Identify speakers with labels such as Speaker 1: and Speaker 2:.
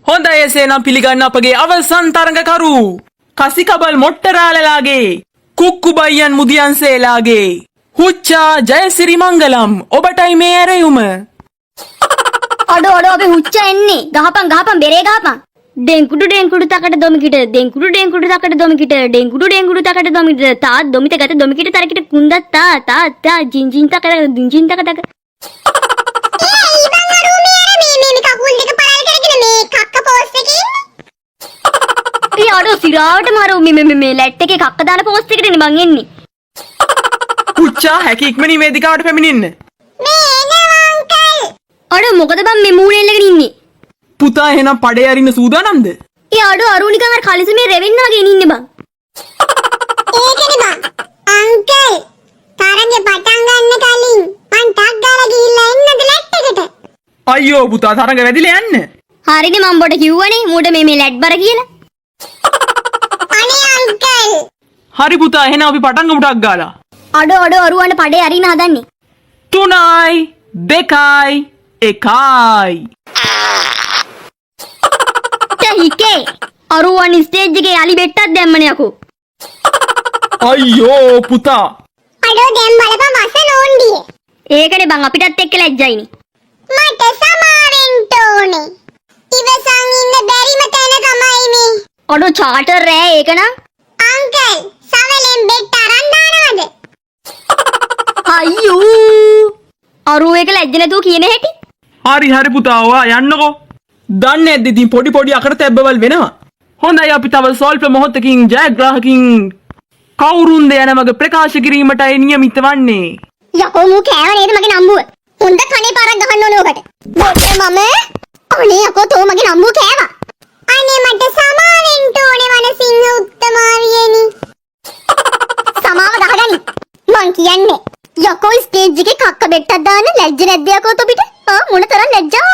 Speaker 1: හොඳයි එසේනම් පිළිගන්න අපගේ අවසන් තරඟකරු කසිකබල් මොට්ටරාලලාගේ කුක්කුබයියන් මුදියන්සේලාගේ හුච්චා ජයසිරි මංගලම් ඔබටයි මේ ඇරයුම.
Speaker 2: අඩෝ අපි හුච්චා එන්නේ. ගහපන් බෙරේ ගහපන්. ඩෙන්කුඩු තකට දොමිකිට ඩෙන්කුඩු තකට දොමිකිට ඩෙන්කුඩු තකට දොමිකිට තා දොමිත ගත දොමිකිට තරකිට කුන්දත් තා ජින්ජින් තක දින්ජින් තක තක. ඒ අඩෝ සිරාවට මාරු මේ ලැට් එකේ කක්ක දාන පෝස්ට් එකටනේ මං එන්නේ.
Speaker 1: හුච්චා හැකි ඉක්මනින් වේදිකාවට පැමිණෙන්න.
Speaker 2: අඩෝ මොකද බං මේ මූණේ එල්ලගෙන ඉන්නේ?
Speaker 1: පුතා එහෙනම් පඩේ අරින්න සූදානම්ද?
Speaker 2: ඒ අඩෝ අරු නිකන් අර කලිසමේ රෙවෙන්න වගේ ඉන්නේ බං.
Speaker 3: ඒකනේ බං. අංකල් තරගේ පටන් ගන්න කලින් මං ටක් ගාලා ගිහිල්ලා එන්නද ලැට් එකට?
Speaker 1: අයියෝ පුතා තරඟ වැදිලා යන්න.
Speaker 2: හරිනේ මම බොට කිව්වනේ මූට මේ ලැට් බර කියලා.
Speaker 3: අනේ අංකල්.
Speaker 1: හරි පුතා එහෙනම් අපි පටන් ගමු ටක් ගාලා.
Speaker 2: අඩෝ අරුවන්ට පඩේ අරින්න හදන්නේ.
Speaker 1: 3යි 2යි 1යි.
Speaker 2: හිකේ අරුවන් ස්ටේජ් එකේ අලි බෙට්ටක් දැම්මනේ යකෝ.
Speaker 1: අයියෝ පුතා.
Speaker 3: අඩෝ දැන් බලපන් මස නෝන්ඩියේ.
Speaker 2: ඒකනේ බං අපිටත් එක්ක ලැජ්ජයිනේ.
Speaker 3: මට සමාවෙන්න ඕනේ. ඉවසන් ඉන්න බැරිම තැන තමයි මේ.
Speaker 2: අඩෝ චාටර් රෑ ඒකනම්.
Speaker 3: අංකල් සවලෙන් බෙට් අරන් දානවද?
Speaker 2: අයියෝ අරුව එක ලැජ්ජ නැතුව කියන හැටි.
Speaker 1: හරි පුතා ඔයා යන්නකෝ. දන්නේ නැද්ද ඉතින් පොඩි අකට තැබ්බවල් වෙනවා. හොඳයි අපි තව ස්වල්ප මොහොතකින් ජයග්‍රාහකින් කවුරුන්ද යන මග ප්‍රකාශ කිරීමටයි නියමිත වන්නේ.
Speaker 3: යකෝ මූ කෑව නේද මගේ නම්බුව? හොඳ කනේ පාරක් ගහන්න ඕනේ ඔකට. බොඩේ මම අනේ යකෝ තෝ මගේ නම්බුව කෑවා. අනේ මට සමාවෙන්න ඕනේ වනසිංහ උත්තමාවියනි. සමාව ගහගනි. මං කියන්නේ යකෝ ස්ටේජ් එකේ කක්ක බෙට්ටක් දාන්න ලැජ්ජ නැද්ද යකෝ තොපිට? මොන තරම් ලැජ්ජාව